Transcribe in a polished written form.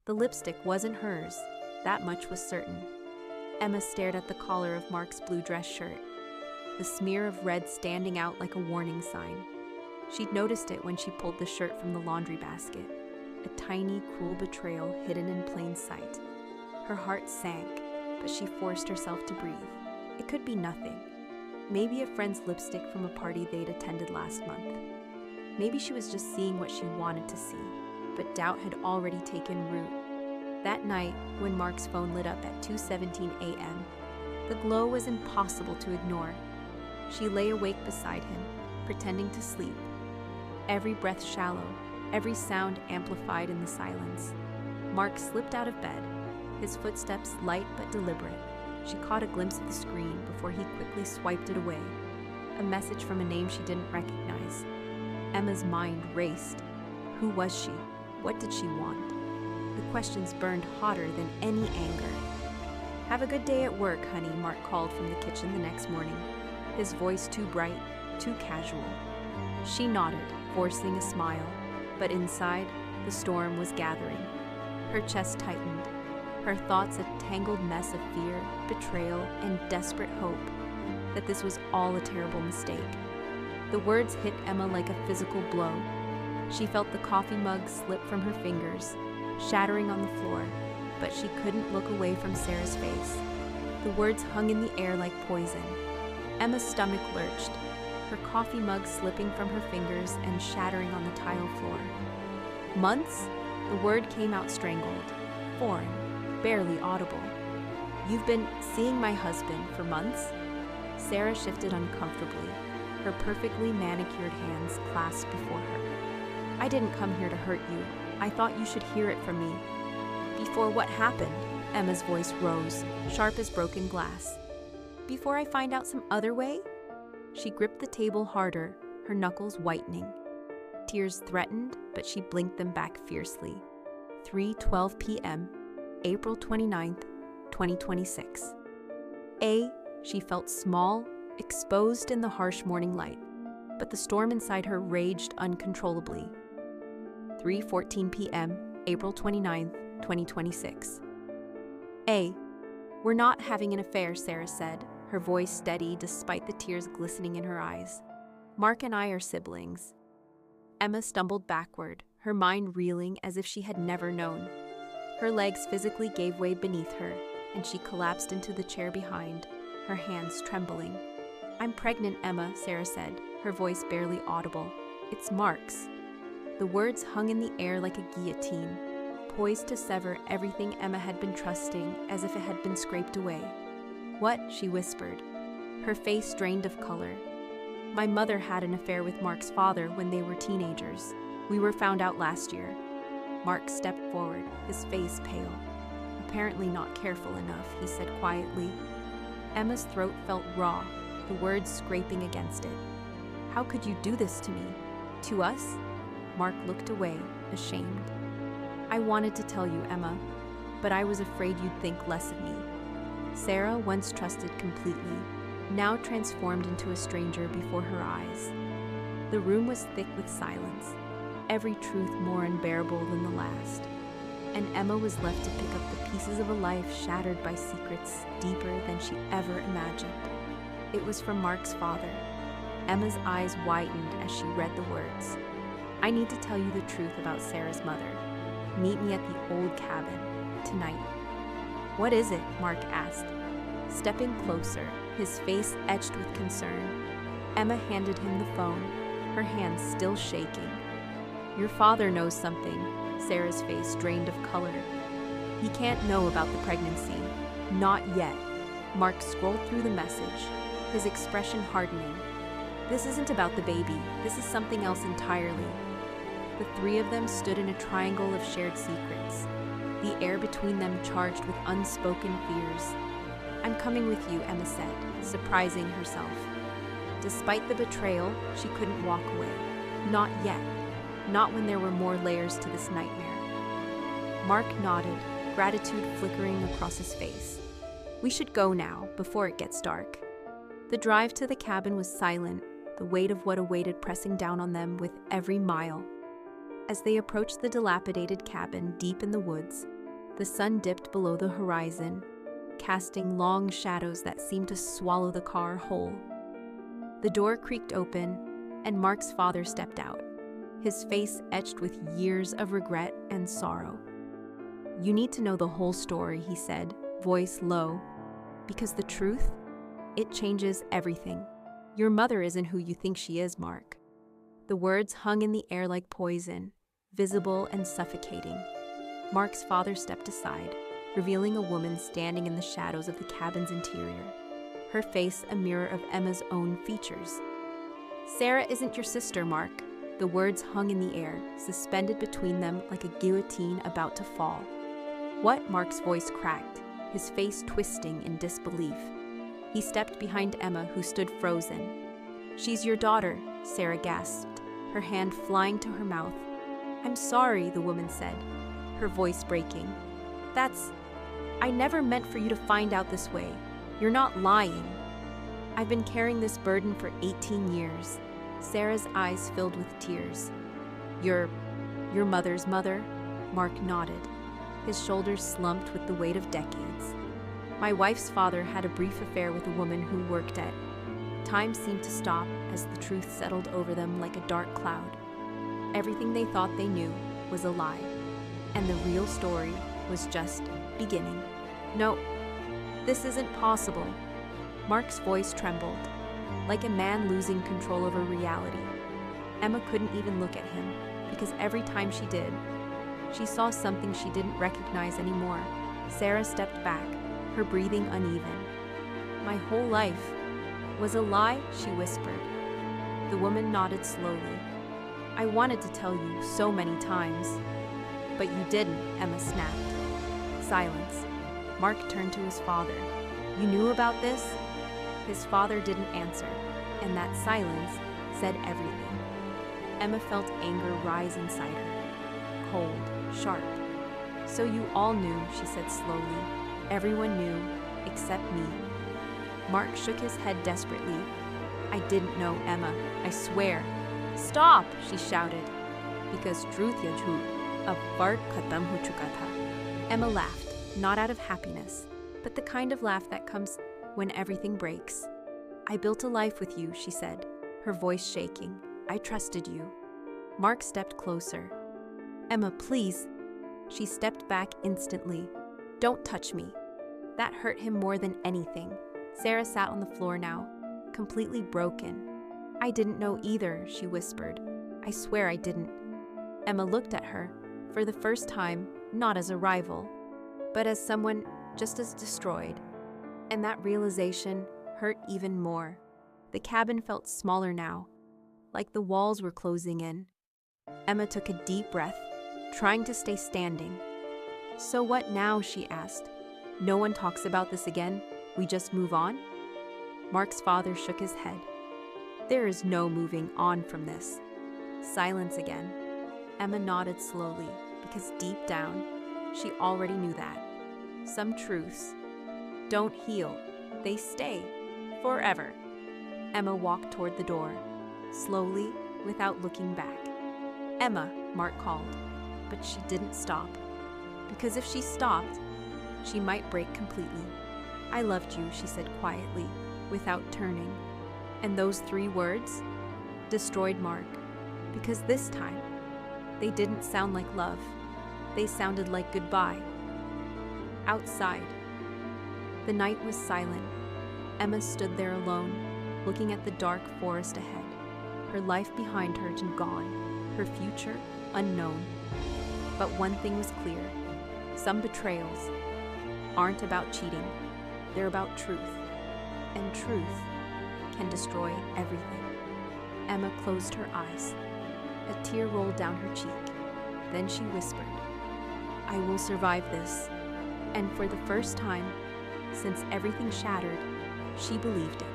The lipstick wasn't hers, that much was certain. Emma stared at the collar of Mark's blue dress shirt, the smear of red standing out like a warning sign. She'd noticed it when she pulled the shirt from the laundry basket, a tiny, cruel betrayal hidden in plain sight. Her heart sank, but she forced herself to breathe. It could be nothing. Maybe a friend's lipstick from a party they'd attended last month. Maybe she was just seeing what she wanted to see, but doubt had already taken root. That night, when Mark's phone lit up at 2:17 a.m., the glow was impossible to ignore. She lay awake beside him, pretending to sleep. Every breath shallow, every sound amplified in the silence. Mark slipped out of bed, his footsteps light but deliberate. She caught a glimpse of the screen before he quickly swiped it away. A message from a name she didn't recognize. Emma's mind raced. Who was she? What did she want? The questions burned hotter than any anger. "Have a good day at work, honey," Mark called from the kitchen the next morning, his voice too bright, too casual. She nodded, forcing a smile, but inside, the storm was gathering. Her chest tightened, her thoughts a tangled mess of fear, betrayal, and desperate hope that this was all a terrible mistake. The words hit Emma like a physical blow. She felt the coffee mug slip from her fingers, shattering on the floor, but she couldn't look away from Sarah's face. The words hung in the air like poison. Emma's stomach lurched, her coffee mug slipping from her fingers and shattering on the tile floor. "Months?" The word came out strangled, foreign, barely audible. "You've been seeing my husband for months?" Sarah shifted uncomfortably, her perfectly manicured hands clasped before her. "I didn't come here to hurt you. I thought you should hear it from me." "Before what happened?" Emma's voice rose, sharp as broken glass. "Before I find out some other way?" She gripped the table harder, her knuckles whitening. Tears threatened, but she blinked them back fiercely. 3:12 p.m., April 29th, 2026. She felt small, exposed in the harsh morning light, but the storm inside her raged uncontrollably. 3:14 p.m., April 29th, 2026. "We're not having an affair," Sarah said, her voice steady despite the tears glistening in her eyes. "Mark and I are siblings." Emma stumbled backward, her mind reeling as if she had never known. Her legs physically gave way beneath her, and she collapsed into the chair behind, her hands trembling. "I'm pregnant, Emma," Sarah said, her voice barely audible. "It's Mark's." The words hung in the air like a guillotine, poised to sever everything Emma had been trusting as if it had been scraped away. "What?" she whispered, her face drained of color. "My mother had an affair with Mark's father when they were teenagers. We were found out last year." Mark stepped forward, his face pale. "Apparently not careful enough," he said quietly. Emma's throat felt raw, the words scraping against it. "How could you do this to me? To us?" Mark looked away, ashamed. "I wanted to tell you, Emma, but I was afraid you'd think less of me." Sarah, once trusted completely, now transformed into a stranger before her eyes. The room was thick with silence, every truth more unbearable than the last, and Emma was left to pick up the pieces of a life shattered by secrets deeper than she ever imagined. It was from Mark's father. Emma's eyes widened as she read the words. "I need to tell you the truth about Sarah's mother. Meet me at the old cabin, tonight." "What is it?" Mark asked, stepping closer, his face etched with concern. Emma handed him the phone, her hands still shaking. "Your father knows something," Sarah's face drained of color. "He can't know about the pregnancy. Not yet." Mark scrolled through the message, his expression hardening. "This isn't about the baby. This is something else entirely." The three of them stood in a triangle of shared secrets, the air between them charged with unspoken fears. "I'm coming with you," Emma said, surprising herself. Despite the betrayal, she couldn't walk away. Not yet. Not when there were more layers to this nightmare. Mark nodded, gratitude flickering across his face. "We should go now, before it gets dark." The drive to the cabin was silent, the weight of what awaited pressing down on them with every mile. As they approached the dilapidated cabin deep in the woods, The sun dipped below the horizon, casting long shadows that seemed to swallow the car whole. The door creaked open, and Mark's father stepped out, his face etched with years of regret and sorrow. "You need to know the whole story," he said, voice low, "because the truth, it changes everything. Your mother isn't who you think she is, Mark." The words hung in the air like poison, visible and suffocating. Mark's father stepped aside, revealing a woman standing in the shadows of the cabin's interior, her face a mirror of Emma's own features. "Sarah isn't your sister, Mark." The words hung in the air, suspended between them like a guillotine about to fall. "What?" Mark's voice cracked, his face twisting in disbelief. He stepped behind Emma, who stood frozen. "She's your daughter," Sarah gasped, her hand flying to her mouth. "I'm sorry," the woman said, her voice breaking. I never meant for you to find out this way. You're not lying. I've been carrying this burden for 18 years. Sarah's eyes filled with tears. Your mother's mother?" Mark nodded, his shoulders slumped with the weight of decades. "My wife's father had a brief affair with a woman who worked at..." Time seemed to stop as the truth settled over them like a dark cloud. Everything they thought they knew was a lie, and the real story was just beginning. "No, this isn't possible." Mark's voice trembled, like a man losing control over reality. Emma couldn't even look at him, because every time she did, she saw something she didn't recognize anymore. Sarah stepped back, her breathing uneven. "My whole life was a lie," she whispered. The woman nodded slowly. "I wanted to tell you so many times." "But you didn't," Emma snapped. Silence. Mark turned to his father. "You knew about this?" His father didn't answer, and that silence said everything. Emma felt anger rise inside her, cold, sharp. "So you all knew," she said slowly. "Everyone knew, except me." Mark shook his head desperately. "I didn't know, Emma, I swear." "Stop!" she shouted. "Because truth ya jhoot, ab fark khatam ho chuka tha." Emma laughed, not out of happiness, but the kind of laugh that comes when everything breaks. "I built a life with you," she said, her voice shaking. "I trusted you." Mark stepped closer. "Emma, please." She stepped back instantly. "Don't touch me." That hurt him more than anything. Sarah sat on the floor now, completely broken. "I didn't know either," she whispered. "I swear I didn't." Emma looked at her, for the first time, not as a rival, but as someone just as destroyed. And that realization hurt even more. The cabin felt smaller now, like the walls were closing in. Emma took a deep breath, trying to stay standing. "So what now?" she asked. "No one talks about this again? We just move on?" Mark's father shook his head. "There is no moving on from this." Silence again. Emma nodded slowly, because deep down, she already knew that. Some truths don't heal, they stay forever. Emma walked toward the door, slowly, without looking back. "Emma," Mark called, but she didn't stop, because if she stopped, she might break completely. "I loved you," she said quietly, without turning. And those 3 words destroyed Mark, because this time, they didn't sound like love. They sounded like goodbye. Outside, the night was silent. Emma stood there alone, looking at the dark forest ahead, her life behind her and gone, her future unknown. But one thing was clear. Some betrayals aren't about cheating. They're about truth. And truth can destroy everything. Emma closed her eyes. A tear rolled down her cheek. Then she whispered, "I will survive this." And for the first time, since everything shattered, she believed it.